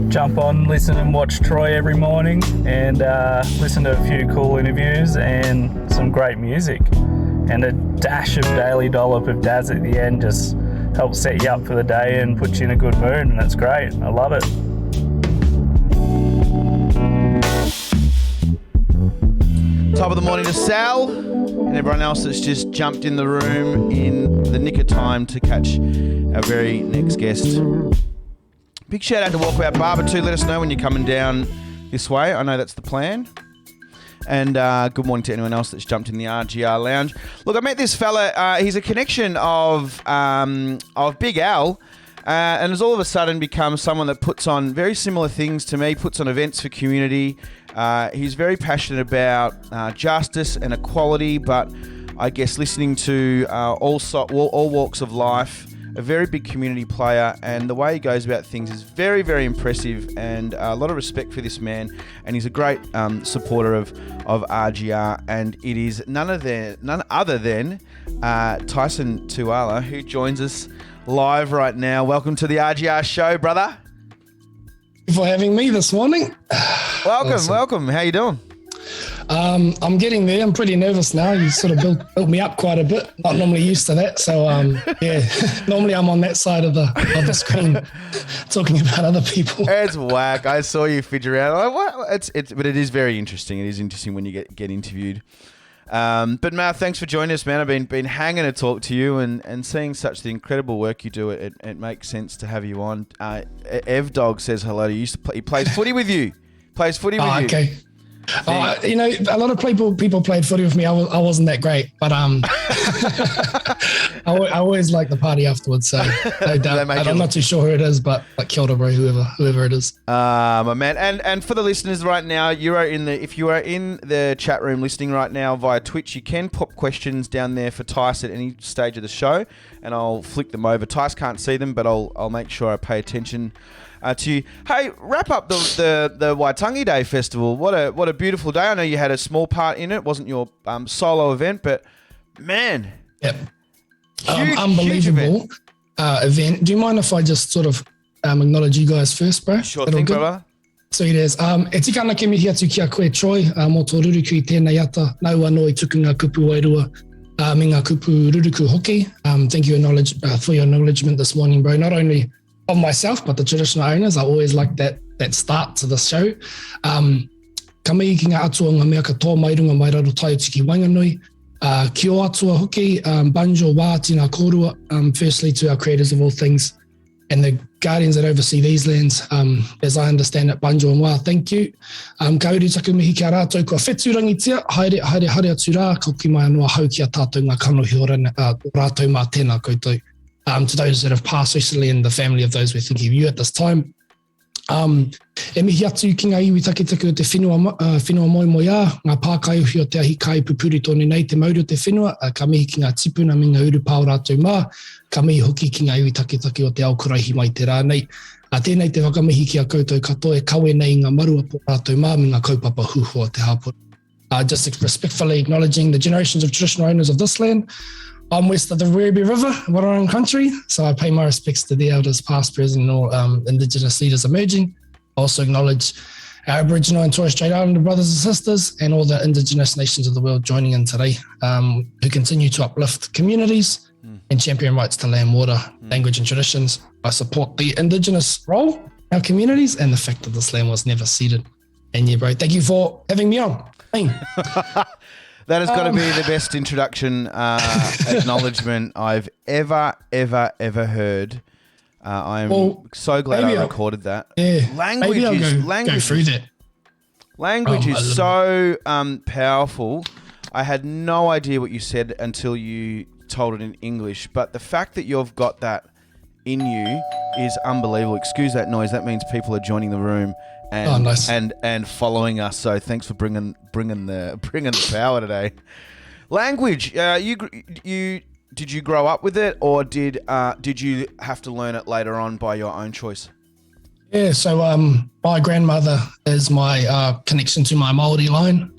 jump on, listen and watch Troy every morning, and listen to a few cool interviews and some great music. And a dash of daily dollop of Daz at the end just helps set you up for the day and puts you in a good mood, and that's great. I love it. Top of the morning to Sal and everyone else that's just jumped in the room in the nick of time to catch our very next guest. Big shout out to Walkabout Barber too. Let us know when you're coming down this way. I know that's the plan. And good morning to anyone else that's jumped in the RGR lounge. Look, I met this fella. He's a connection of Big Al, and has all of a sudden become someone that puts on very similar things to me. Puts on events for community. He's very passionate about justice and equality, but I guess listening to all walks of life. A very big community player, and the way he goes about things is very, very impressive, and a lot of respect for this man. And he's a great supporter of RGR, and it is none other than Tyson Tuala, who joins us live right now. Welcome to the RGR show, brother. Thank you for having me this morning. Welcome, Awesome. welcome. How you doing? I'm getting there. I'm pretty nervous now. You sort of built me up quite a bit. Not normally used to that. So yeah, normally I'm on that side of the screen talking about other people. It's whack. I saw you fidget around. Like, what? But it is very interesting. It is interesting when you get interviewed. But Matt, thanks for joining us, man. I've been hanging to talk to you and seeing such the incredible work you do. It makes sense to have you on. Ev Dog says hello to you. He plays footy with you. Plays footy with you. Okay. A lot of people played footy with me. I wasn't that great, but I always like the party afterwards. So no doubt. I'm not too sure who it is, but like kia ora, bro, whoever it is. My man. And for the listeners right now, if you are in the chat room listening right now via Twitch, you can pop questions down there for Tice at any stage of the show, and I'll flick them over. Tice can't see them, but I'll make sure I pay attention to you. Hey, wrap up the Waitangi Day Festival. What a beautiful day. I know you had a small part in it. It wasn't your solo event, but man. Yep. Unbelievable event. Do you mind if I just sort of acknowledge you guys first, bro? Sure thing, brother. Sweet as. E tika ana ke mihi atu ki a koe Troy, mō tō ruruku I tēnei ata. Nau anō I tuku ngā kupu wairua me ngā kupu ruruku hoki. Thank you for your acknowledgement this morning, bro. Not only of myself, but the traditional owners. I always like that start to the show. Ka mihi ki ngā atua ngā mea katoa mai runga mai raro tai tiki Wainganui. Kia o atua hoki, banjo wā tina kōrua, firstly to our creators of all things and the guardians that oversee these lands. As I understand it, banjo and wā, thank you. Ka uri taku mihi kia rātou kua whetūrangi tia, haere atu rā, ka ki mai anō hau ki a tātou ngā kanohi o rātou mā tēnā koutou. To those that have passed recently and the family of those we're thinking of you at this time. E mihi atu ki ngā iwi takitaku o te whenua moia, ngā pākaiuhi o te ahi kai pupuri tōne nei te mauri o te whenua, ka mihi ki ngā tipuna me ngā uru pāo rātou mā, ka mihi hoki ki ngā iwi takitaki o te aokoraihi mai te rānei. Tēnei te whakamihi ki a koutou katoa e kawe nei ngā marua po rātou mā me ngā kaupapa huho o te hāpura. Just respectfully acknowledging the generations of traditional owners of this land. I'm west of the Werribee River, Wurrung country, so I pay my respects to the elders past, present, and all Indigenous leaders emerging. I also acknowledge our Aboriginal and Torres Strait Islander brothers and sisters and all the Indigenous nations of the world joining in today, who continue to uplift communities and champion rights to land, water, language and traditions. I support the Indigenous role in our communities and the fact that this land was never ceded. And yeah, bro, thank you for having me on. Hey. That has got to be the best introduction acknowledgement I've ever heard. I'm so glad I recorded that. Yeah, language go through that. Language is so powerful. I had no idea what you said until you told it in English, but the fact that you've got that in you is unbelievable. Excuse that noise. That means people are joining the room. And, nice. and following us, so thanks for bringing the power today. Language, did you grow up with it, or did you have to learn it later on by your own choice? Yeah, so my grandmother is my connection to my Māori line.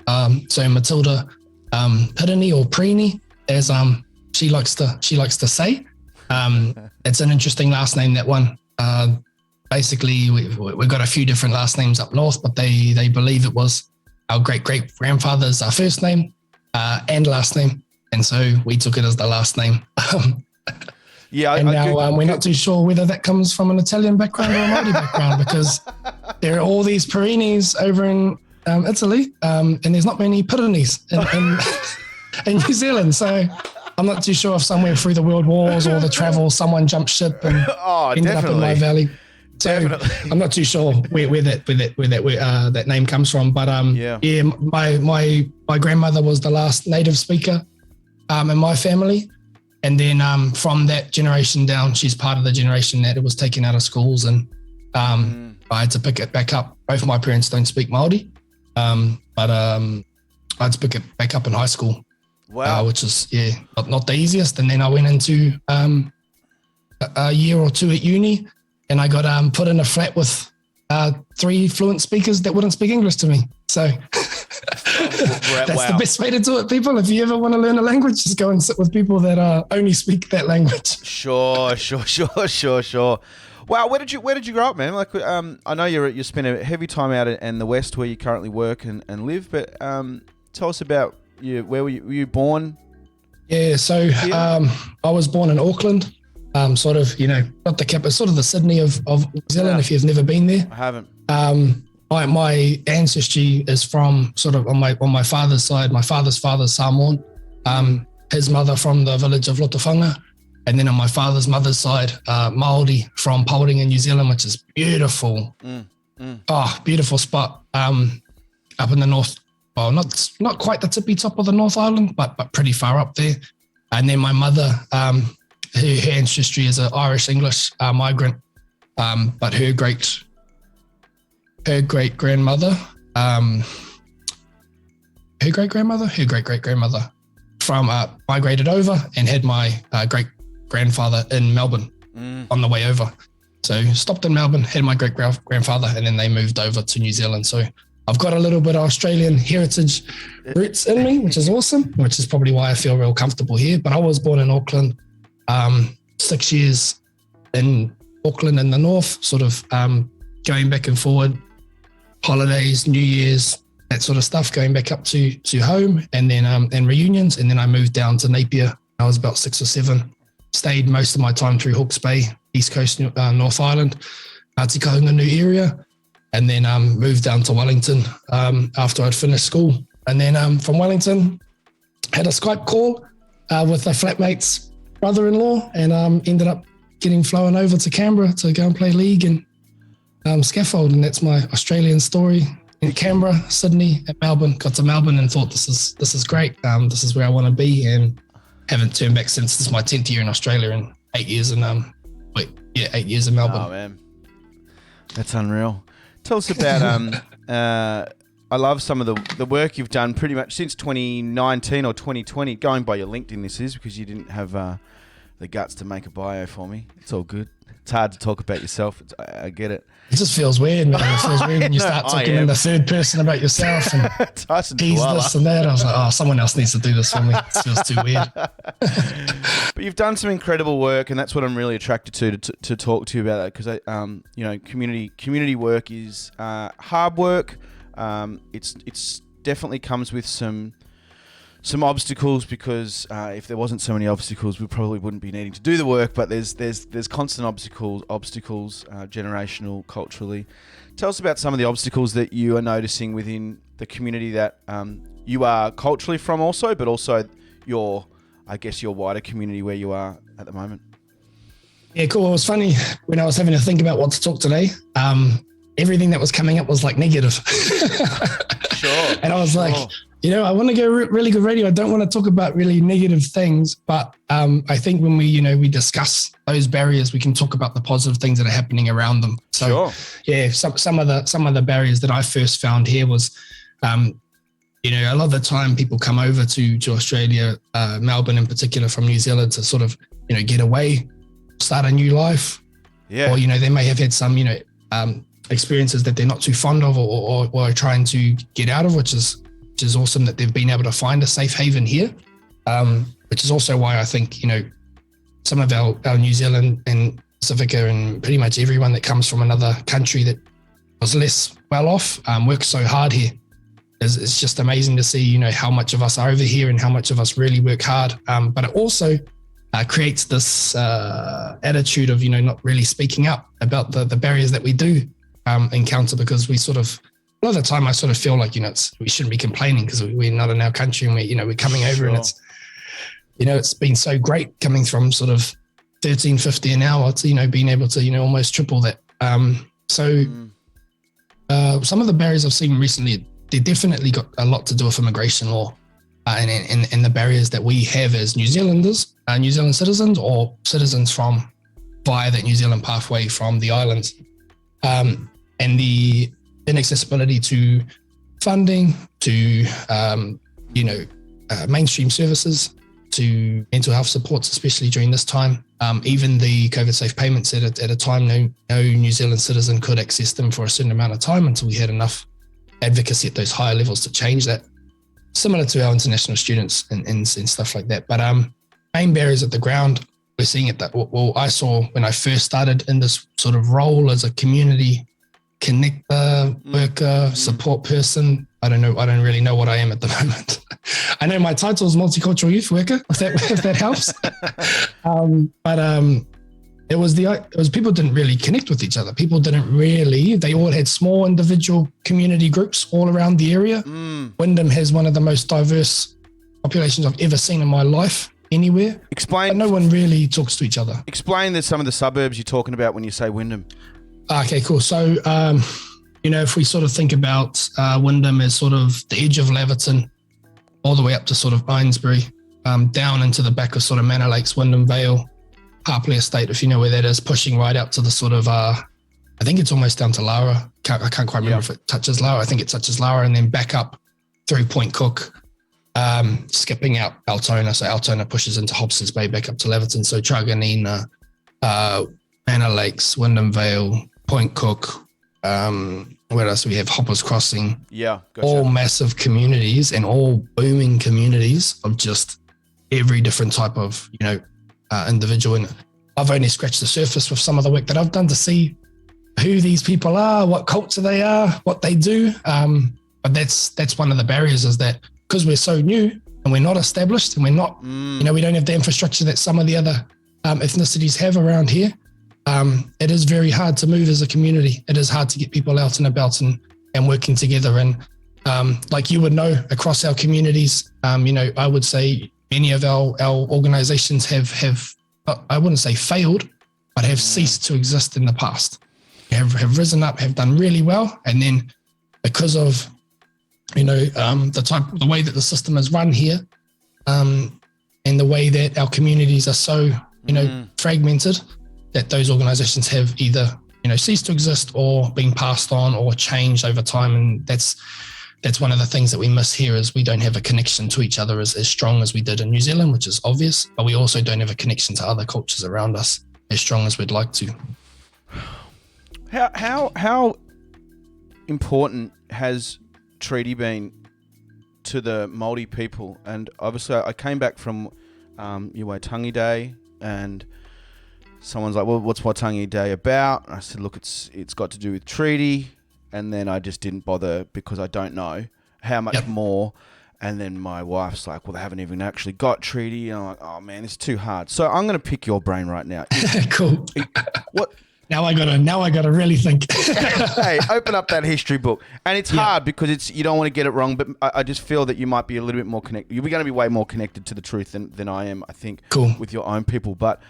So Matilda Pirini or Preeni, as she likes to say. It's an interesting last name, that one. basically we got a few different last names up north, but they believe it was our great-great-grandfather's first name and last name. And so we took it as the last name. Yeah, and now we're not too sure whether that comes from an Italian background or a Māori background, because there are all these Perinis over in Italy, and there's not many Pyrenees in New Zealand. So I'm not too sure if somewhere through the world wars or the travel, someone jumped ship and ended up in my valley. So I'm not too sure where that name comes from. But my grandmother was the last native speaker in my family. And then from that generation down, she's part of the generation that it was taken out of schools, and I had to pick it back up. Both my parents don't speak Māori, but I had to pick it back up in high school, which is not the easiest. And then I went into a year or two at uni, and I got put in a flat with 3 fluent speakers that wouldn't speak English to me. So that's the best way to do it, people. If you ever want to learn a language, just go and sit with people that only speak that language. Sure. Wow, where did you grow up, man? Like, I know you spent a heavy time out in the West where you currently work and live, but tell us about you. Where were you born? Yeah, so I was born in Auckland. Sort of, not the capital, sort of the Sydney of New Zealand. If you've never been there, I haven't. My ancestry is from sort of on my father's side. My father's Samoan. His mother from the village of Lotofanga, and then on my father's mother's side, Māori from Pauringa, New Zealand, which is beautiful. Beautiful spot. Up in the north. Well, not quite the tippy top of the North Island, but pretty far up there. And then my mother, her ancestry is an Irish-English migrant, but her great-grandmother from migrated over and had my great-grandfather in Melbourne on the way over. So stopped in Melbourne, had my great-grandfather, and then they moved over to New Zealand. So I've got a little bit of Australian heritage roots in me, which is awesome, which is probably why I feel real comfortable here. But I was born in Auckland, 6 years in Auckland in the north, sort of going back and forward, holidays, New Year's, that sort of stuff, going back up to home, and then and reunions. And then I moved down to Napier. I was about 6 or 7, stayed most of my time through Hawke's Bay, East Coast, North Island, Te Kahungunu area, and then moved down to Wellington after I'd finished school. And then from Wellington, had a Skype call with a flatmate's brother-in-law, and ended up getting flown over to Canberra to go and play league and scaffold. And that's my Australian story. In Canberra, Sydney, and Melbourne. Got to Melbourne and thought, this is great. This is where I want to be, and haven't turned back since. This is my 10th year in Australia and 8 years in 8 years in Melbourne. Oh man, that's unreal. Tell us about I love some of the work you've done pretty much since 2019 or 2020. Going by your LinkedIn, this is because you didn't have the guts to make a bio for me. It's all good. It's hard to talk about yourself. I get it. It just feels weird, man. It feels weird when you start talking in the third person about yourself and Tyson he's Tuala. this and that. I was like, someone else needs to do this for me. It feels too weird. But you've done some incredible work, and that's what I'm really attracted to talk to you about that, because community work is hard work. It's definitely comes with some obstacles, because if there wasn't so many obstacles, we probably wouldn't be needing to do the work. But there's constant obstacles, generational, culturally. Tell us about some of the obstacles that you are noticing within the community that you are culturally from, also, but also your wider community where you are at the moment. Yeah, cool. It was funny when I was having to think about what to talk today. Everything that was coming up was like negative. Sure. And I was like, I want to go really good radio. I don't want to talk about really negative things, but I think when we discuss those barriers, we can talk about the positive things that are happening around them. So, yeah, some of the barriers that I first found here was, a lot of the time people come over to Australia, Melbourne in particular, from New Zealand to sort of get away, start a new life. Yeah. Or they may have had some experiences that they're not too fond of or are trying to get out of, which is awesome that they've been able to find a safe haven here, which is also why I think, some of our New Zealand and Pacifica and pretty much everyone that comes from another country that was less well off works so hard here. It's just amazing to see, how much of us are over here and how much of us really work hard. But it also creates this attitude of, not really speaking up about the barriers that we do encounter, because we sort of, a lot of the time I sort of feel like, we shouldn't be complaining because we're not in our country and we're coming over and it's, it's been so great coming from sort of $13.50 an hour to, being able to, almost triple that. Some of the barriers I've seen recently, they definitely got a lot to do with immigration law and the barriers that we have as New Zealanders, New Zealand citizens or citizens from via that New Zealand pathway from the islands, and the inaccessibility to funding, to, mainstream services, to mental health supports, especially during this time. Even the COVID safe payments at a time, no New Zealand citizen could access them for a certain amount of time until we had enough advocacy at those higher levels to change that, similar to our international students and stuff like that. But main barriers at the ground, we're seeing it that, I saw when I first started in this sort of role as a community connector, worker, support person. I don't really know what I am at the moment. I know my title is multicultural youth worker, if that helps. It was people didn't really connect with each other. They all had small individual community groups all around the area. Wyndham has one of the most diverse populations I've ever seen in my life anywhere. Explain. But no one really talks to each other. Explain some of the suburbs you're talking about when you say Wyndham. Okay, cool. So, if we sort of think about Wyndham as sort of the edge of Laverton, all the way up to sort of Ainsbury, down into the back of sort of Manor Lakes, Wyndham Vale, Harpley Estate, if you know where that is, pushing right out to the sort of, I think it's almost down to Lara. I can't quite remember if it touches Lara. I think it touches Lara, and then back up through Point Cook, skipping out Altona. So Altona pushes into Hobson's Bay, back up to Laverton. So Truganina, Manor Lakes, Wyndham Vale, Point Cook, where else we have Hoppers Crossing. Yeah, gotcha. All massive communities and all booming communities of just every different type of, individual. And I've only scratched the surface with some of the work that I've done to see who these people are, what culture they are, what they do. But that's one of the barriers, is that because we're so new and we're not established and we're not, we don't have the infrastructure that some of the other ethnicities have around here. It is very hard to move as a community. It is hard to get people out and about and working together. And like you would know, across our communities, I would say many of our organizations have, I wouldn't say failed, but have ceased to exist in the past. Have risen up, have done really well. And then because of, the way that the system is run here, and the way that our communities are so, fragmented, that those organizations have either, ceased to exist or been passed on or changed over time. And that's one of the things that we miss here, is we don't have a connection to each other as strong as we did in New Zealand, which is obvious, but we also don't have a connection to other cultures around us as strong as we'd like to. How important has treaty been to the Māori people? And obviously I came back from Waitangi Day, and someone's like, well, what's Waitangi Day about? And I said, look, it's got to do with treaty. And then I just didn't bother because I don't know how much more. And then my wife's like, well, they haven't even actually got treaty. And I'm like, oh man, it's too hard. So I'm going to pick your brain right now. Cool. What? Now I gotta really think. Hey, open up that history book. And it's hard because you don't want to get it wrong, but I just feel that you might be a little bit more connected. You're going to be way more connected to the truth than I am, I think, with your own people. But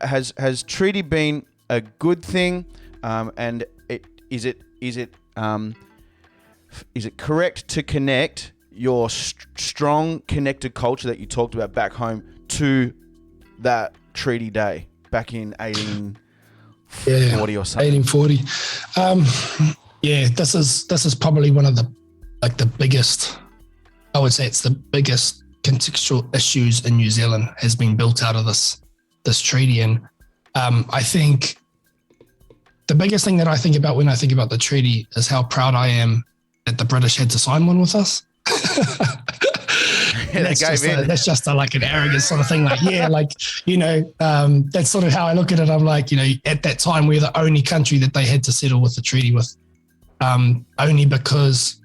has treaty been a good thing? And is it correct to connect your strong connected culture that you talked about back home to that treaty day back in 1840 or something? 1840. This is probably one of the biggest, I would say it's the biggest contextual issues in New Zealand has been built out of this treaty. And I think the biggest thing that I think about when I think about the treaty is how proud I am that the British had to sign one with us. That's just like an arrogant sort of thing. Like, yeah, like, that's sort of how I look at it. I'm like, at that time, we're the only country that they had to settle with the treaty with, only because,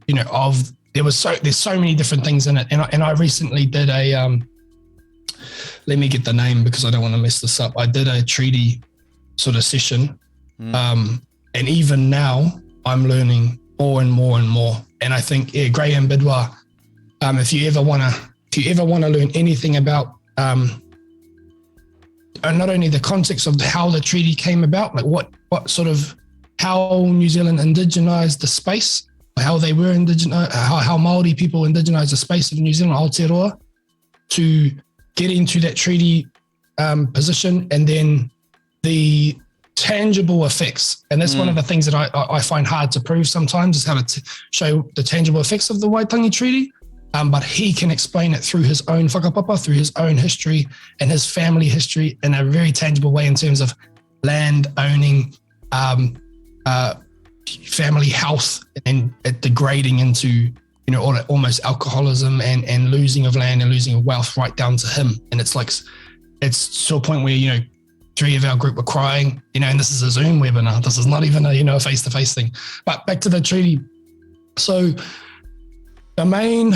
there's so many different things in it. And I recently did let me get the name because I don't want to mess this up. I did a treaty sort of session. And even now I'm learning more and more and more. And I think, Graham Bidwar, if you ever want to learn anything about not only the context of how the treaty came about, like what sort of how New Zealand indigenized the space, how they were indigenous, how Maori people indigenized the space of New Zealand, Aotearoa, to get into that treaty position, and then the tangible effects. And that's one of the things that I find hard to prove sometimes, is how to show the tangible effects of the Waitangi Treaty. But he can explain it through his own whakapapa, through his own history and his family history in a very tangible way in terms of land owning, family health, and it degrading into almost alcoholism and losing of land and losing of wealth right down to him. And it's to a point where 3 of our group were crying, and this is a Zoom webinar. This is not even a face-to-face thing. But back to the treaty. So the main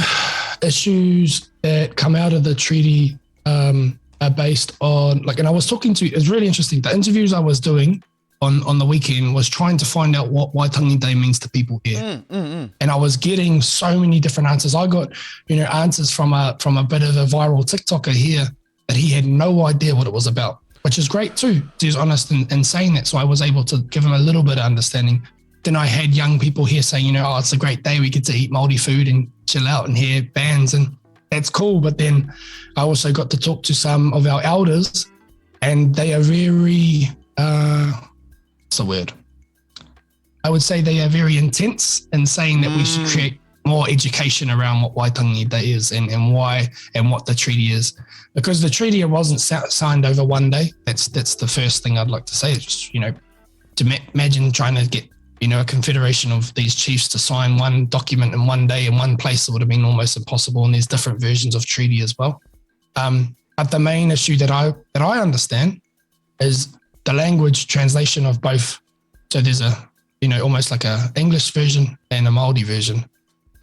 issues that come out of the treaty are based on, and I was talking to, it's really interesting. The interviews I was doing on the weekend was trying to find out what Waitangi Day means to people here. And I was getting so many different answers. I got, answers from a bit of a viral TikToker here that he had no idea what it was about, which is great too. He was honest in saying that. So I was able to give him a little bit of understanding. Then I had young people here saying, it's a great day. We get to eat Māori food and chill out and hear bands, and that's cool. But then I also got to talk to some of our elders, and they are very, what's the word? I would say they are very intense in saying that we should create more education around what Waitangi Day is and why and what the treaty is. Because the treaty wasn't signed over one day. That's the first thing I'd like to say. It's just, to imagine trying to get, a confederation of these chiefs to sign one document in one day in one place, it would have been almost impossible. And there's different versions of treaty as well. But the main issue that I understand is the language translation of both. So there's almost like a English version and a Māori version.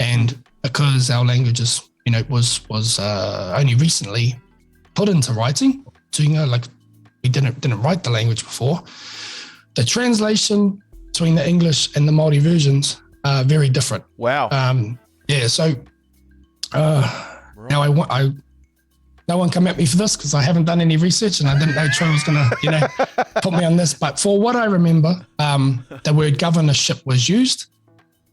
And because our languages, was only recently put into writing, so we didn't write the language before, the translation between the English and the Māori versions are very different. Wow. So now I no one come at me for this because I haven't done any research and I didn't know Troy was going to, put me on this. But for what I remember, the word governorship was used,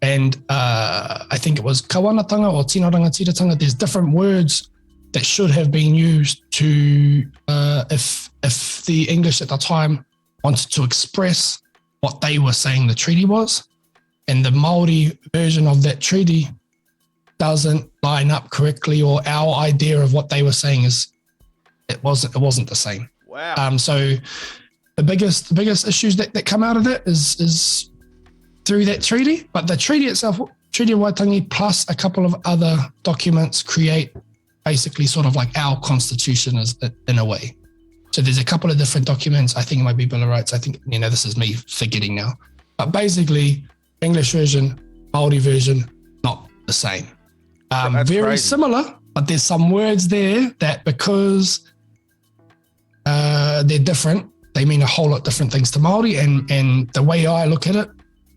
and I think it was kawanatanga or tino rangatiratanga. There's different words that should have been used to, if the English at the time wanted to express what they were saying the treaty was, and the Māori version of that treaty doesn't line up correctly, or our idea of what they were saying it wasn't the same. Wow. So the biggest issues that come out of that is through that treaty, but the treaty itself, Treaty of Waitangi plus a couple of other documents create basically sort of like our constitution is in a way. So there's a couple of different documents. I think it might be Bill of Rights. I think, this is me forgetting now, but basically English version, Māori version, not the same. Very crazy. Similar, but there's some words there that because they're different, they mean a whole lot different things to Māori. And the way I look at it,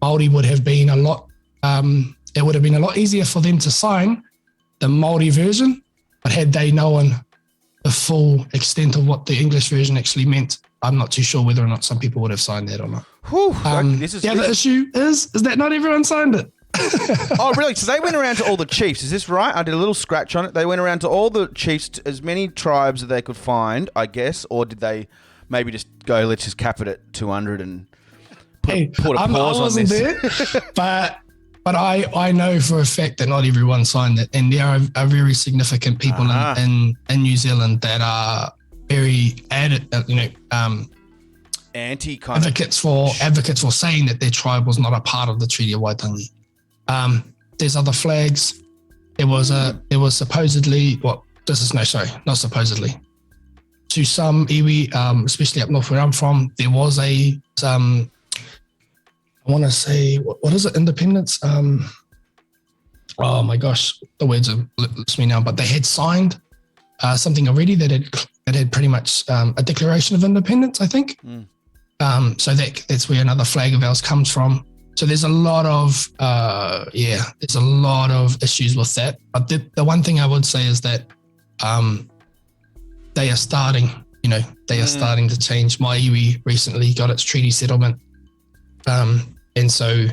Māori would have been it would have been a lot easier for them to sign the Māori version, but had they known the full extent of what the English version actually meant, I'm not too sure whether or not some people would have signed that or not. Whew, the other issue is that not everyone signed it. Oh, really? So they went around to all the chiefs. Is this right? I did a little scratch on it. They went around to all the chiefs, as many tribes that they could find, I guess, or did they maybe just go, let's just cap it at 200 and put a pause on this? I wasn't there, but I know for a fact that not everyone signed it, and there are very significant people in New Zealand that are very advocates for saying that their tribe was not a part of the Treaty of Waitangi. There's other flags. there was supposedly, not supposedly. To some iwi, especially up north where I'm from, there was I want to say, what is it, independence? Oh my gosh, the words are lips me now, but they had signed something already that had pretty much a declaration of independence, I think. So that's where another flag of ours comes from. So there's a lot of issues with that. But the one thing I would say is that they are starting to change. My iwi recently got its treaty settlement. And so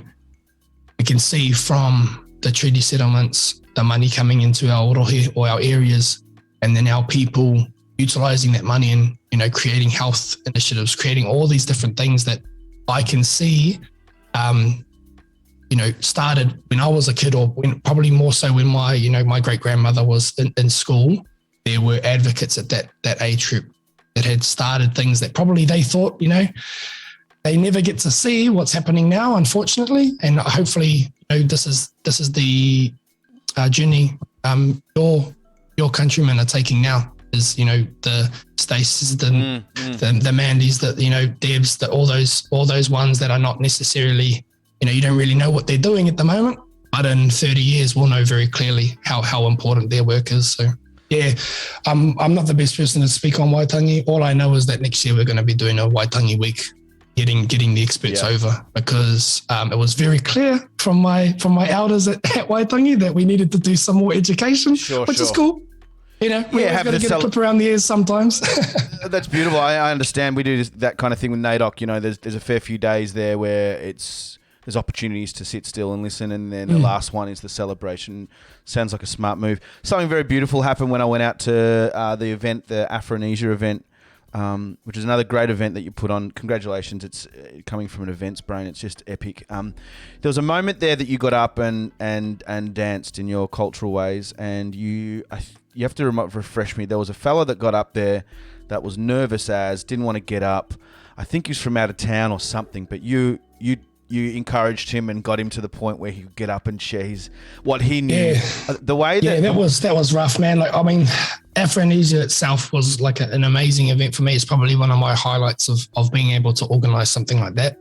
we can see from the treaty settlements, the money coming into our rohe or our areas, and then our people utilizing that money and, creating health initiatives, creating all these different things that I can see, started when I was a kid, or probably more so when my great grandmother was in school. There were advocates at that age group that had started things that probably they thought, they never get to see what's happening now, unfortunately. And hopefully, this is the journey your countrymen are taking now. Is the Staces, the Mandys, that Debs, that all those ones that are not necessarily, you don't really know what they're doing at the moment, but in 30 years we'll know very clearly how important their work is. So yeah, I'm not the best person to speak on Waitangi. All I know is that next year we're going to be doing a Waitangi week, getting the experts over, because it was very clear from my elders at Waitangi that we needed to do some more education, which is cool. We have got to get a clip around the ears sometimes. That's beautiful. I understand. We do that kind of thing with NAIDOC. There's a fair few days there where there's opportunities to sit still and listen, and then the last one is the celebration. Sounds like a smart move. Something very beautiful happened when I went out to the event, the Afronesia event, which is another great event that you put on. Congratulations. It's coming from an events brain. It's just epic. There was a moment there that you got up and danced in your cultural ways, and you have to refresh me. There was a fella that got up there that was nervous didn't want to get up. I think he was from out of town or something, but you encouraged him and got him to the point where he could get up and share what he knew. The way that was rough, man. Afronesia itself was like an amazing event for me. It's probably one of my highlights of being able to organize something like that.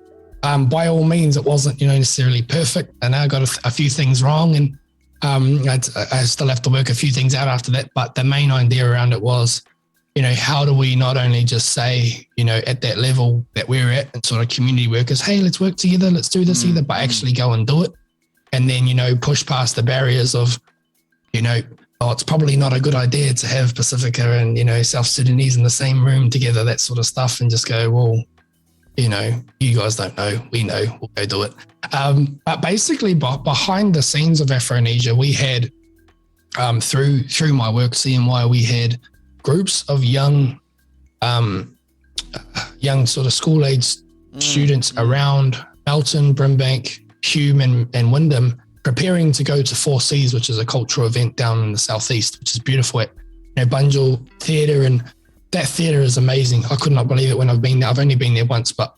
By all means, it wasn't necessarily perfect, and I got a few things wrong, and I still have to work a few things out after that. But the main idea around it was, how do we not only just say, at that level that we're at and sort of community workers, hey, let's work together, let's do this together, but actually go and do it. And then, push past the barriers of, it's probably not a good idea to have Pacifica and, South Sudanese in the same room together, that sort of stuff, and just go, well, you guys don't know, we know, we'll go do it. But basically behind the scenes of Afronesia, we had, through my work, CMY, we had groups of young sort of school-age students around Melton, Brimbank, Hume and Wyndham, preparing to go to Four Seas, which is a cultural event down in the southeast, which is beautiful at Bunjil Theatre, and that theatre is amazing. I could not believe it when I've been there. I've only been there once, but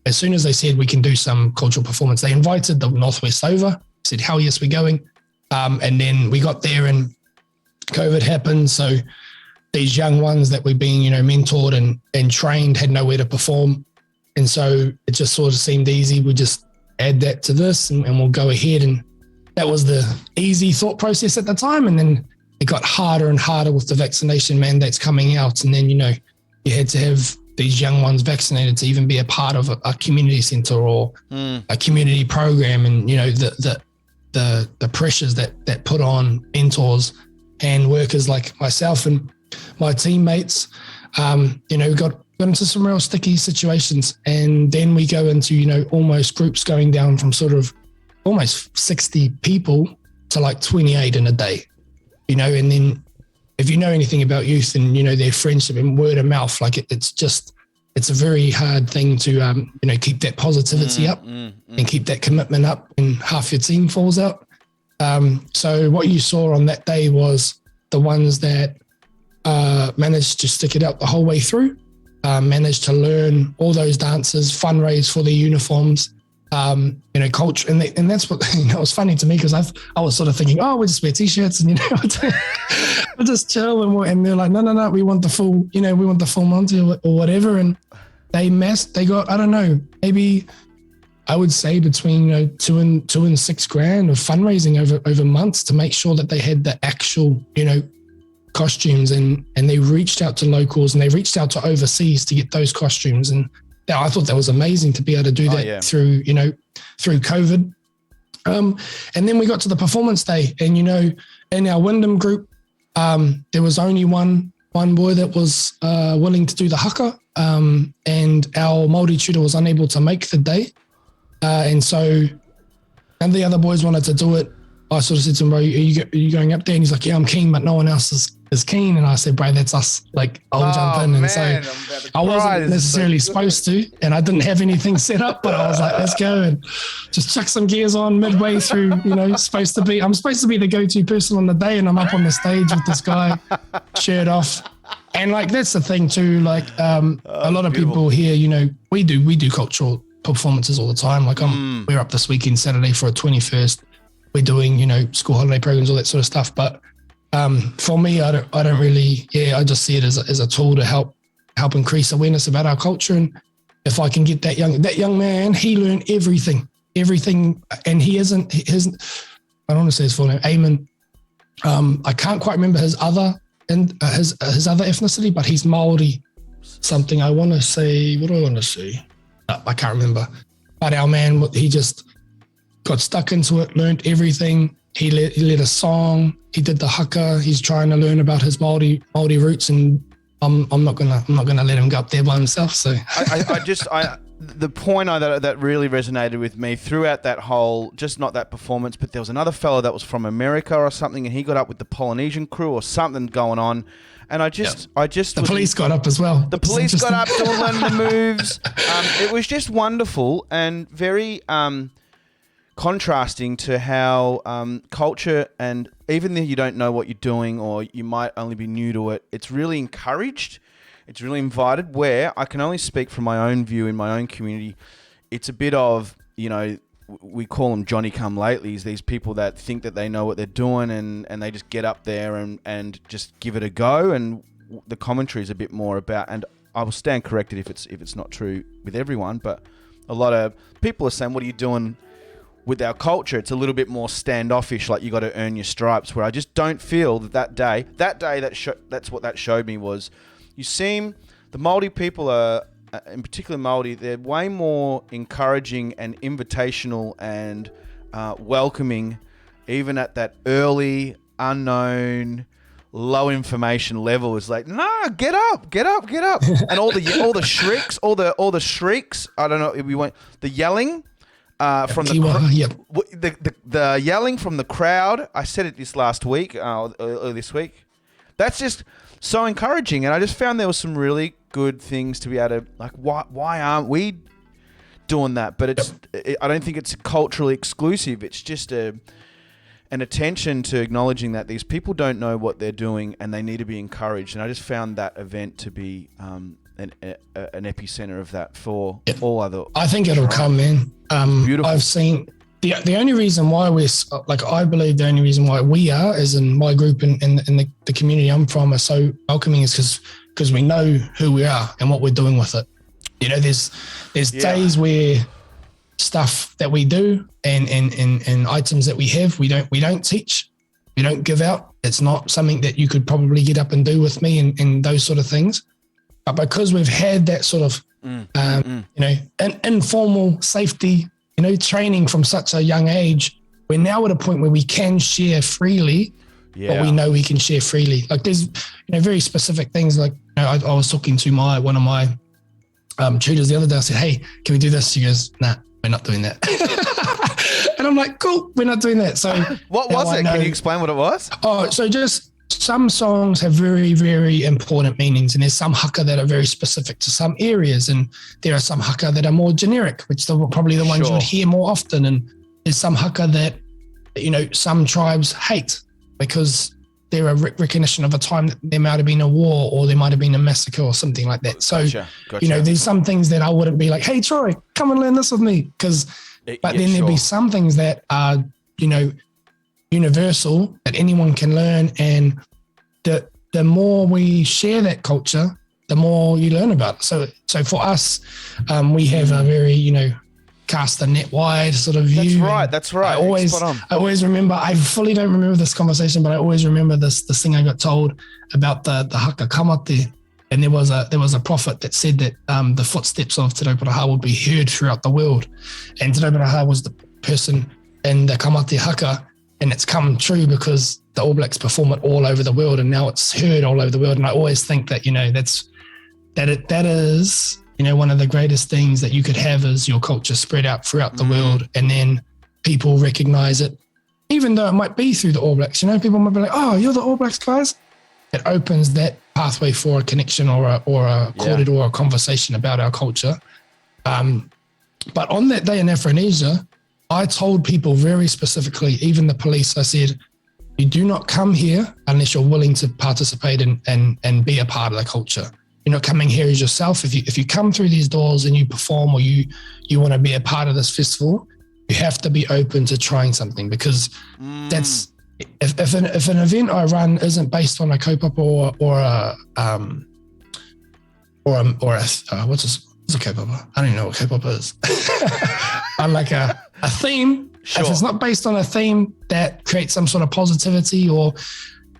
as soon as they said we can do some cultural performance, they invited the Northwest over, said, hell yes, we're going. And then we got there and COVID happened, so these young ones that we've been, mentored and trained had nowhere to perform. And so it just sort of seemed easy. We just add that to this and we'll go ahead. And that was the easy thought process at the time. And then it got harder and harder with the vaccination mandates coming out. And then, you had to have these young ones vaccinated to even be a part of a community center or a community program. And, the pressures that put on mentors and workers like myself and my teammates, got into some real sticky situations. And then we go into, almost groups going down from sort of almost 60 people to like 28 in a day, and then if you know anything about youth and, their friendship and word of mouth, like it's a very hard thing to, keep that positivity up and keep that commitment up when half your team falls out. So what you saw on that day was the ones that managed to stick it out the whole way through, managed to learn all those dances, fundraise for their uniforms, culture, and that's what it was funny to me because I was sort of thinking, oh, we'll just wear t-shirts and we'll just chill and they're like, no, we want the full, we want the full Monty or whatever, and they got, I don't know, maybe I would say between $2,000 and $6,000 of fundraising over months to make sure that they had the actual costumes, and they reached out to locals and they reached out to overseas to get those costumes, and I thought that was amazing to be able to do that through COVID. And then we got to the performance day, and in our Wyndham group, there was only one boy that was willing to do the haka, and our Māori tutor was unable to make the day, and the other boys wanted to do it. I sort of said to him, bro, are you going up there? And he's like, yeah, I'm keen, but no one else is keen. And I said, bro, that's us. Like, I'll jump in. And so I wasn't necessarily supposed to, and I didn't have anything set up, but I was like, let's go and just chuck some gears on midway through, I'm supposed to be the go-to person on the day, and I'm up on the stage with this guy, shirt off. And like, that's the thing too, like a lot of people here, we do cultural performances all the time. Like we're up this weekend, Saturday, for a 21st. We're doing, school holiday programs, all that sort of stuff. But for me, I don't really, I just see it as a tool to help increase awareness about our culture. And if I can get that young man, he learned everything, and he isn't, I don't want to say his full name, Eamon. I can't quite remember his other ethnicity, but he's Māori something. I want to say, what do I want to say? I can't remember. But our man, he just got stuck into it, learned everything. He led a song. He did the haka. He's trying to learn about his Māori roots, and I'm not gonna let him go up there by himself. So the point that really resonated with me throughout that whole, just not that performance, but there was another fellow that was from America or something, and he got up with the Polynesian crew or something going on. And the police got up as well. The police got up doing the moves. It was just wonderful and very contrasting to how culture, and even if you don't know what you're doing or you might only be new to it, it's really encouraged. It's really invited, where I can only speak from my own view in my own community. It's a bit of, we call them Johnny-come-latelys, these people that think that they know what they're doing and they just get up there and just give it a go. And the commentary is a bit more about, and I will stand corrected if it's not true with everyone, but a lot of people are saying, what are you doing with our culture? It's a little bit more standoffish, like you got to earn your stripes, where I just don't feel that day that's what that showed me was, the Māori people are, in particular Māori, they're way more encouraging and invitational and welcoming, even at that early, unknown, low information level. Is like, nah, get up, and all the shrieks. I don't know if we went the yelling from the yelling from the crowd. I said it this last week, earlier this week. That's just so encouraging, and I just found there was some really good things to be able to, like, why aren't we doing that? But I don't think it's culturally exclusive. It's just an attention to acknowledging that these people don't know what they're doing and they need to be encouraged. And I just found that event to be an epicenter of that for all other. I think it'll come, man. Beautiful. I've seen the only reason why I believe the only reason why we are, as in my group and the community I'm from, are so welcoming is because we know who we are and what we're doing with it. There's days where stuff that we do and items that we have, we don't teach, we don't give out. It's not something that you could probably get up and do with me and those sort of things. But because we've had that sort of informal safety, training from such a young age, we're now at a point where we can share freely what we know we can share freely. Like there's, very specific things. Like, I was talking to one of my tutors the other day. I said, hey, can we do this? She goes, nah, we're not doing that. And I'm like, cool, we're not doing that. So what was it? Can you explain what it was? Oh, so just some songs have very, very important meanings, and there's some haka that are very specific to some areas, and there are some haka that are more generic, which are probably the ones you would hear more often. And there's some haka that, some tribes hate because they're a recognition of a time that there might have been a war or there might have been a massacre or something like that. So, Gotcha. there's some things that I wouldn't be like, hey, Troy, come and learn this with me, because But then there'd be some things that are, universal that anyone can learn. And the more we share that culture, the more you learn about it. So for us, we have a very, cast the net wide sort of view. That's right. I always remember, I fully don't remember this conversation, but I always remember this thing I got told about the haka kamate. And there was a prophet that said that the footsteps of Te Rauparaha would be heard throughout the world. And Te Rauparaha was the person in the kamate haka, and it's come true because the All Blacks perform it all over the world, and now it's heard all over the world. And I always think that, that is one of the greatest things that you could have is your culture spread out throughout the world, and then people recognize it, even though it might be through the All Blacks. People might be like, "Oh, you're the All Blacks guys." It opens that pathway for a connection or a cordial or a conversation about our culture. But on that day in Afronesia, I told people very specifically, even the police, I said, you do not come here unless you're willing to participate and be a part of the culture. You're not coming here as yourself. If you come through these doors and you perform or you want to be a part of this festival, you have to be open to trying something, because that's if an event I run isn't based on a kaupapa or a what's a kaupapa? I don't even know what kaupapa is. On like a theme. Sure. If it's not based on a theme that creates some sort of positivity or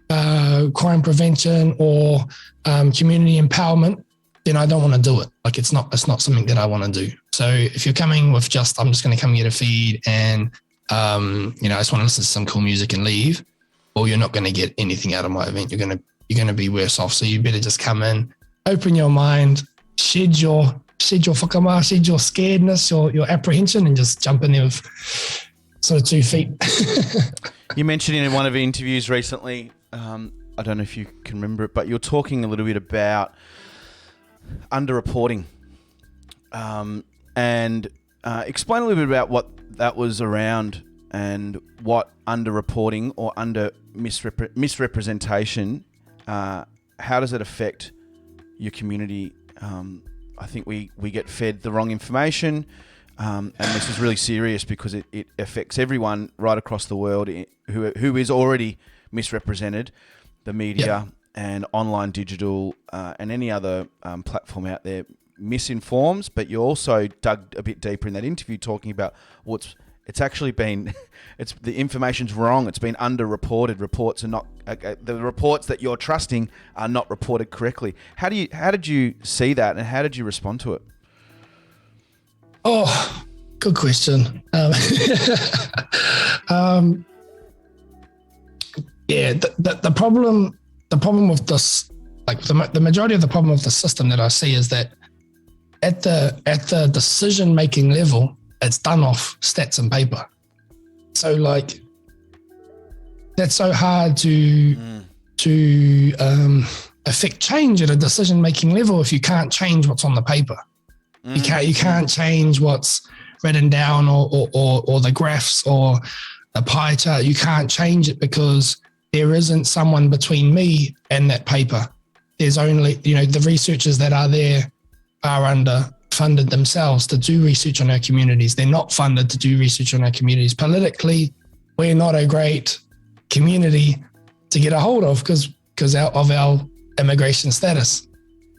crime prevention or community empowerment, then I don't want to do it. Like it's not something that I want to do. So if you're coming with I'm just going to come get a feed and I just want to listen to some cool music and leave, or you're not going to get anything out of my event. You're going to be worse off. So you better just come in, open your mind, shed your whakama, shed your scaredness, your apprehension, and just jump in there with sort of 2 feet. You mentioned in one of your interviews recently, I don't know if you can remember it, but you're talking a little bit about underreporting, and explain a little bit about what that was around and what underreporting or misrepresentation, how does it affect your community? I think we get fed the wrong information, and this is really serious because it affects everyone right across the world who is already misrepresented. The media and online digital and any other platform out there misinforms, but you also dug a bit deeper in that interview talking about it's actually been the information's wrong. It's been underreported. Reports are not the reports that you're trusting are not reported correctly. How did you see that, and how did you respond to it? Oh, good question. The problem with this, like the majority of the problem with the system that I see is that at the decision making level, it's done off stats and paper. So like that's so hard to affect change at a decision making level if you can't change what's on the paper. You can't change what's written down or the graphs or a pie chart. You can't change it because there isn't someone between me and that paper. There's only, the researchers that are there are underfunded themselves to do research on our communities. They're not funded to do research on our communities. Politically, we're not a great community to get a hold of because of our immigration status.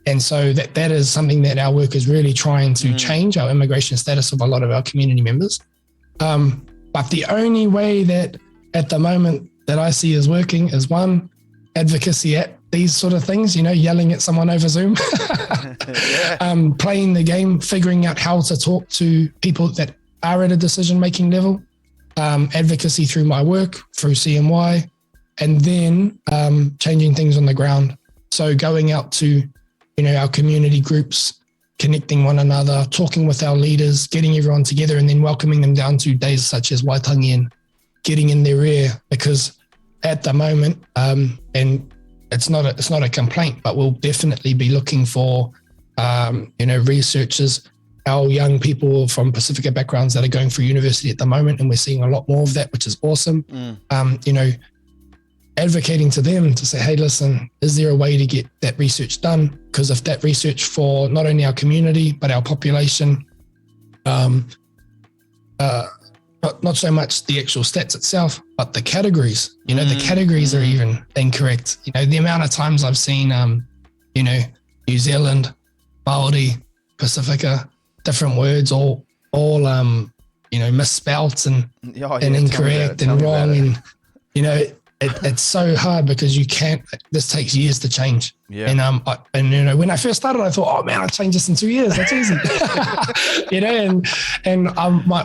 And so that is something that our work is really trying to change, our immigration status of a lot of our community members. But the only way that at the moment that I see is working is one, advocacy at these sort of things, yelling at someone over Zoom, playing the game, figuring out how to talk to people that are at a decision-making level, advocacy through my work, through CMY, and then changing things on the ground. So going out to, our community groups, connecting one another, talking with our leaders, getting everyone together, and then welcoming them down to days such as Waitangi and getting in their ear, because at the moment, and it's not a complaint, but we'll definitely be looking for, researchers, our young people from Pacifica backgrounds that are going through university at the moment, and we're seeing a lot more of that, which is awesome. Advocating to them to say, hey, listen, is there a way to get that research done? Because if that research for not only our community, but our population not so much the actual stats itself, but the categories. The categories are even incorrect. The amount of times I've seen, New Zealand, Māori, Pacifica, different words, all misspelt and incorrect and wrong. And, it's so hard because this takes years to change. Yeah. And when I first started, I thought, oh man, I'll change this in 2 years. That's easy.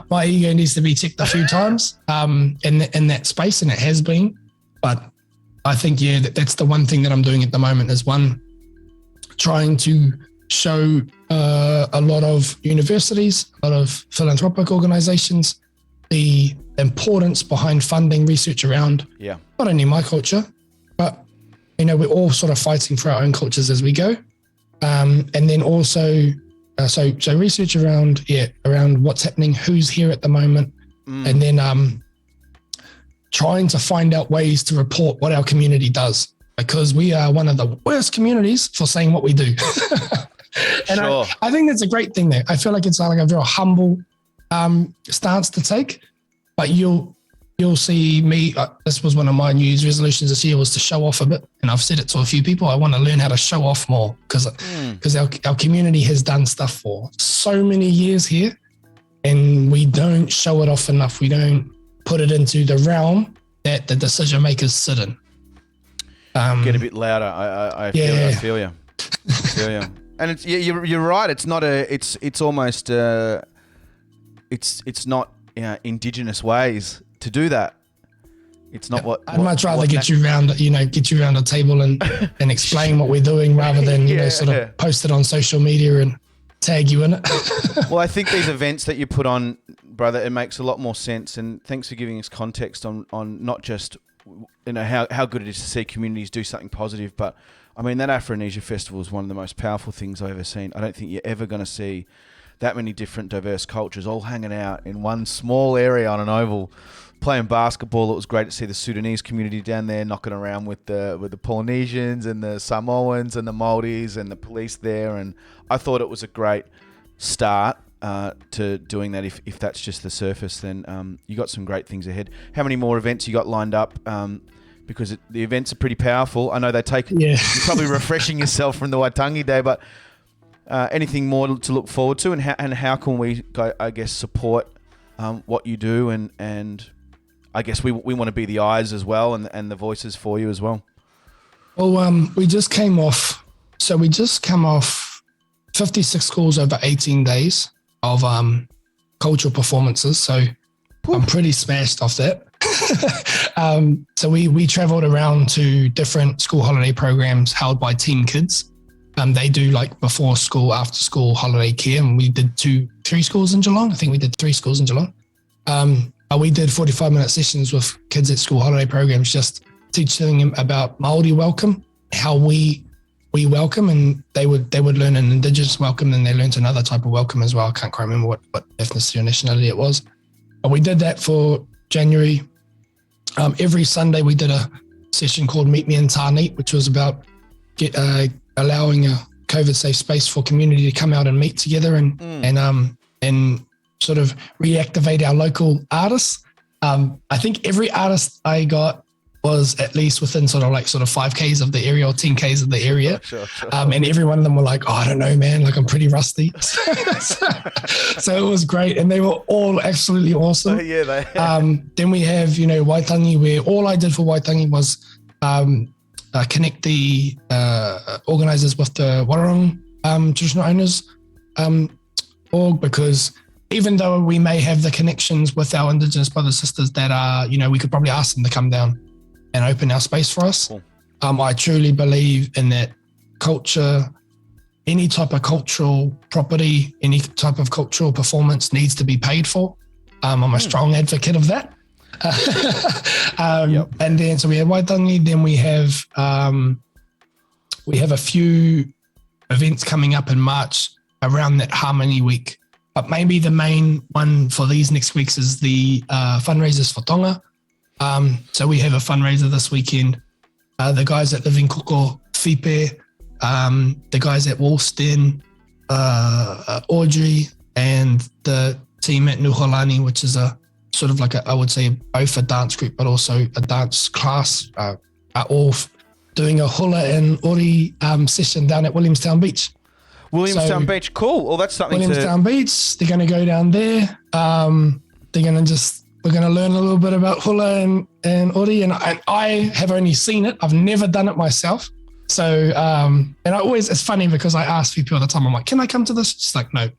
My ego needs to be checked a few times in that space, and it has been. But I think, that's the one thing that I'm doing at the moment is trying to show a lot of universities, a lot of philanthropic organizations, the importance behind funding research around not only my culture, but we're all sort of fighting for our own cultures as we go, and then also so research around what's happening, who's here at the moment, and then trying to find out ways to report what our community does, because we are one of the worst communities for saying what we do. And sure. I think that's a great thing there. I feel like it's like a very humble stance to take, but you'll see me. This was one of my New Year's resolutions this year, was to show off a bit. And I've said it to a few people. I want to learn how to show off more because our community has done stuff for so many years here, and we don't show it off enough. We don't put it into the realm that the decision makers sit in. Get a bit louder. I feel you. And it's you're right. It's not it's almost it's not indigenous ways to do that. It's not what I'd much rather get you around a table and explain what we're doing rather than post it on social media and tag you in it. Well, I think these events that you put on, brother, it makes a lot more sense. And thanks for giving us context on not just how good it is to see communities do something positive, but I mean, that Afronesia Festival is one of the most powerful things I've ever seen. I don't think you're ever going to see that many different diverse cultures all hanging out in one small area on an oval playing basketball. It was great to see the Sudanese community down there knocking around with the Polynesians and the Samoans and the Maldives and the police there. And I thought it was a great start to doing that. If that's just the surface, then you got some great things ahead. How many more events you got lined up? Because the events are pretty powerful. I know they take. You're probably refreshing yourself from the Waitangi Day, but anything more to look forward to, and how can we, I guess, support what you do, and I guess we want to be the eyes as well, and the voices for you as well. Well, we just came off 56 schools over 18 days of cultural performances. So I'm pretty smashed off that. So we traveled around to different school holiday programs held by Team Kids. They do like before school, after school holiday care, and we did 3 schools in Geelong. I think we did 3 schools in Geelong. We did 45-minute sessions with kids at school holiday programs, just teaching them about Māori welcome, how we welcome, and they would learn an Indigenous welcome, and they learned another type of welcome as well. I can't quite remember what ethnicity or nationality it was. But we did that for January. Every Sunday we did a session called Meet Me in Tāneet, which was about allowing a COVID-safe space for community to come out and meet together and sort of reactivate our local artists. I think every artist I got was at least within sort of 5Ks of the area or 10Ks of the area. Sure. And every one of them were like, oh, I don't know, man, like I'm pretty rusty. So it was great. And they were all absolutely awesome. Then we have, Waitangi, where all I did for Waitangi was connect the organisers with the Warong traditional owners org, because even though we may have the connections with our Indigenous brothers and sisters that are, we could probably ask them to come down and open our space for us. Cool. I truly believe in that culture. Any type of cultural property, any type of cultural performance needs to be paid for. I'm a strong advocate of that. And then, so we have Waitangi, then we have a few events coming up in March around that Harmony Week. But maybe the main one for these next weeks is the fundraisers for Tonga. So we have a fundraiser this weekend. The guys that live in Koko, Whipe, the guys at Wollston, Audrey, and the team at Nuholani, which is a sort of like I would say both a dance group, but also a dance class, are all doing a hula and ori session down at Williamstown Beach. Williamstown Beach, cool. Well, that's something Williamstown Beach, they're going to go down there. We're going to learn a little bit about hula and ori, and I have only seen it. I've never done it myself. So, and it's funny because I ask people all the time, I'm like, can I come to this? She's like, no,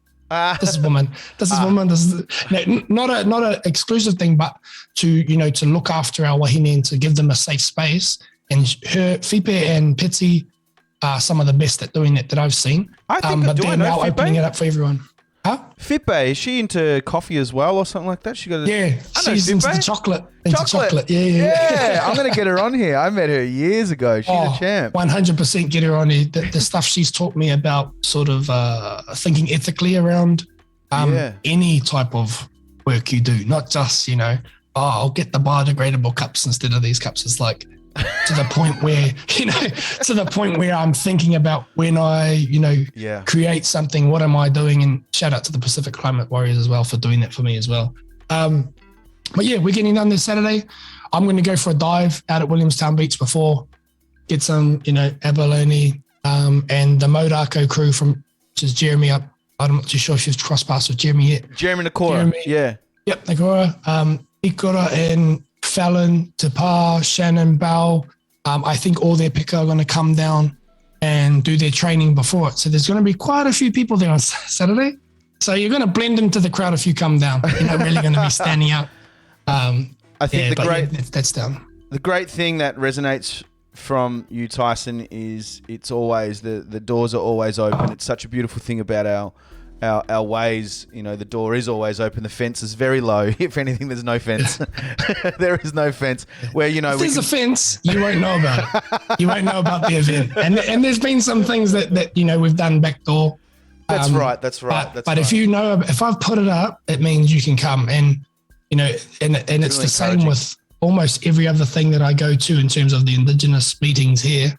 this is woman. This is woman. This is not an exclusive thing, but to look after our wahine and to give them a safe space. And Fipe and Pitsy are some of the best at doing it that I've seen. I think but they're now opening it up for everyone. Huh? Fipe, is she into coffee as well or something like that? She's into the chocolate. Yeah. I'm going to get her on here. I met her years ago. She's a champ. 100% get her on here. The stuff she's taught me about sort of thinking ethically around any type of work you do, not just, I'll get the biodegradable cups instead of these cups. It's like, to the point where I'm thinking about when I, create something, what am I doing? And shout out to the Pacific Climate Warriors as well for doing that for me as well. But yeah, we're getting done this Saturday. I'm going to go for a dive out at Williamstown Beach before, get some, abalone, and the Modako crew which is Jeremy up. I'm not too sure if you've crossed paths with Jeremy yet. Jeremy Nakora. Yeah. Yep, Nakora. Ikora and Fallon, Tapa, Shannon, Bell. I think all their pika are going to come down and do their training before it. So there's going to be quite a few people there on Saturday. So you're going to blend into the crowd if you come down. You're not really going to be standing out. I think that's down. The great thing that resonates from you, Tyson, is it's always the doors are always open. It's such a beautiful thing about our ways. The door is always open. The fence is very low. If anything, there's no fence. There is no fence. Where if there's a fence, you won't know about it. You won't know about the event. And there's been some things that we've done backdoor. That's right. But if I've put it up, it means you can come. And and it's the same with almost every other thing that I go to in terms of the Indigenous meetings here.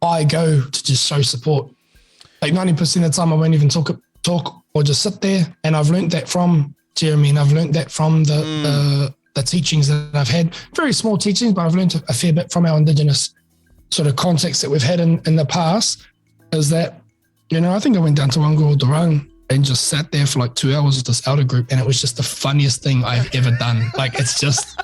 I go to just show support. Like 90% of the time, I won't even talk or just sit there. And I've learned that from Jeremy, and I've learned that from the teachings that I've had. Very small teachings, but I've learned a fair bit from our Indigenous sort of context that we've had in the past. Is that, I think I went down to Wanguru Durang and just sat there for like 2 hours with this elder group, and it was just the funniest thing I've ever done. Like, it's just,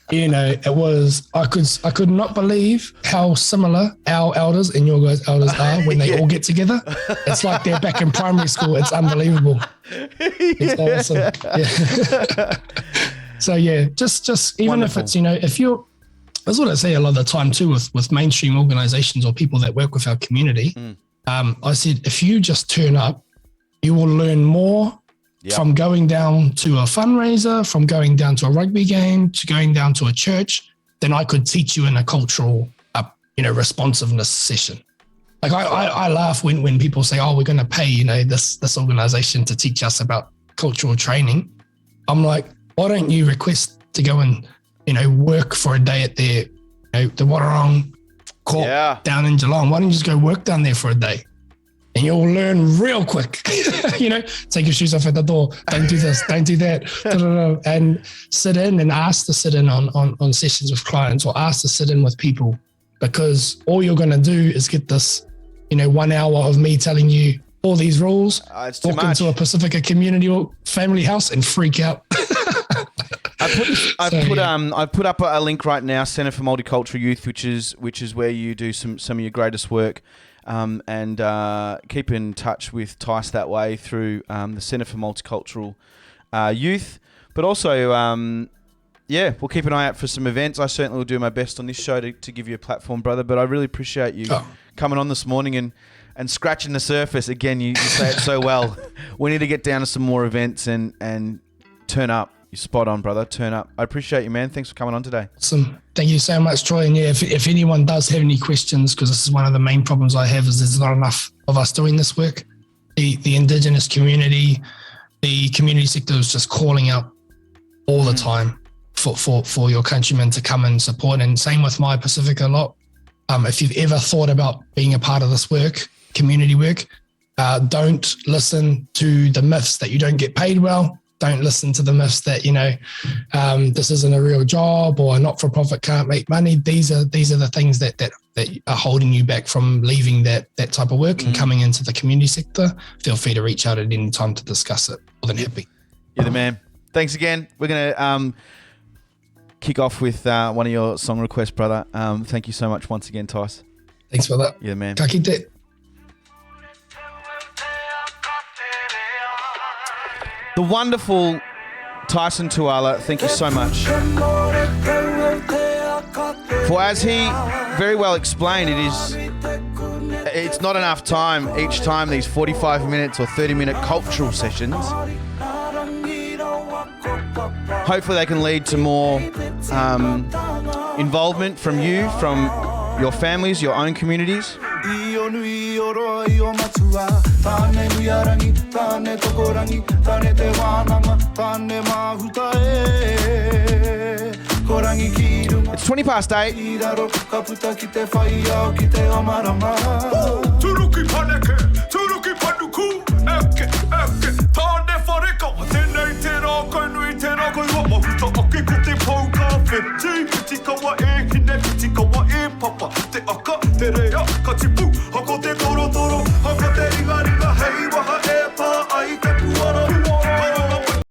it was, I could not believe how similar our elders and your guys' elders are when they all get together. It's like they're back in primary school. It's unbelievable. It's awesome. Yeah. So yeah, just even wonderful. If it's, if you're, that's what I say a lot of the time too with mainstream organizations or people that work with our community. I said, if you just turn up, you will learn more from going down to a fundraiser, from going down to a rugby game, to going down to a church, than I could teach you in a cultural, responsiveness session. Like I laugh when people say, "Oh, we're going to pay, this organization to teach us about cultural training." I'm like, why don't you request to go and, work for a day at the Warrong Court down in Geelong? Why don't you just go work down there for a day? And you'll learn real quick, take your shoes off at the door. Don't do this, don't do that. And sit in and ask to sit in on sessions with clients, or ask to sit in with people, because all you're going to do is get this, 1 hour of me telling you all these rules, walk into a Pacifica community or family house and freak out. I've put up a link right now, Centre for Multicultural Youth, which is where you do some of your greatest work. And keep in touch with Tice that way through the Centre for Multicultural Youth. But also, we'll keep an eye out for some events. I certainly will do my best on this show to give you a platform, brother. But I really appreciate you coming on this morning and scratching the surface. Again, you say it so well. We need to get down to some more events and turn up. You're spot on, brother. Turn up. I appreciate you, man. Thanks for coming on today. Awesome. Thank you so much, Troy. And yeah, if anyone does have any questions, because this is one of the main problems I have, is there's not enough of us doing this work. The Indigenous community, the community sector is just calling out all the time for your countrymen to come and support. And same with my Pacifica lot. If you've ever thought about being a part of this work, community work, don't listen to the myths that you don't get paid well. don't listen to the myths that, this isn't a real job or a not-for-profit can't make money. These are the things that are holding you back from leaving that type of work and coming into the community sector. Feel free to reach out at any time to discuss it. More than happy. You're the man. Thanks again. We're going to kick off with one of your song requests, brother. Thank you so much once again, Tice. Thanks for that. You're the man. Ka kite. The wonderful Tyson Tuala, thank you so much. For as he very well explained, it's not enough time each time, these 45 minutes or 30-minute cultural sessions. Hopefully they can lead to more involvement from you, from your families, your own communities. It's 20 past 8. Te aka, te rea, ka tipu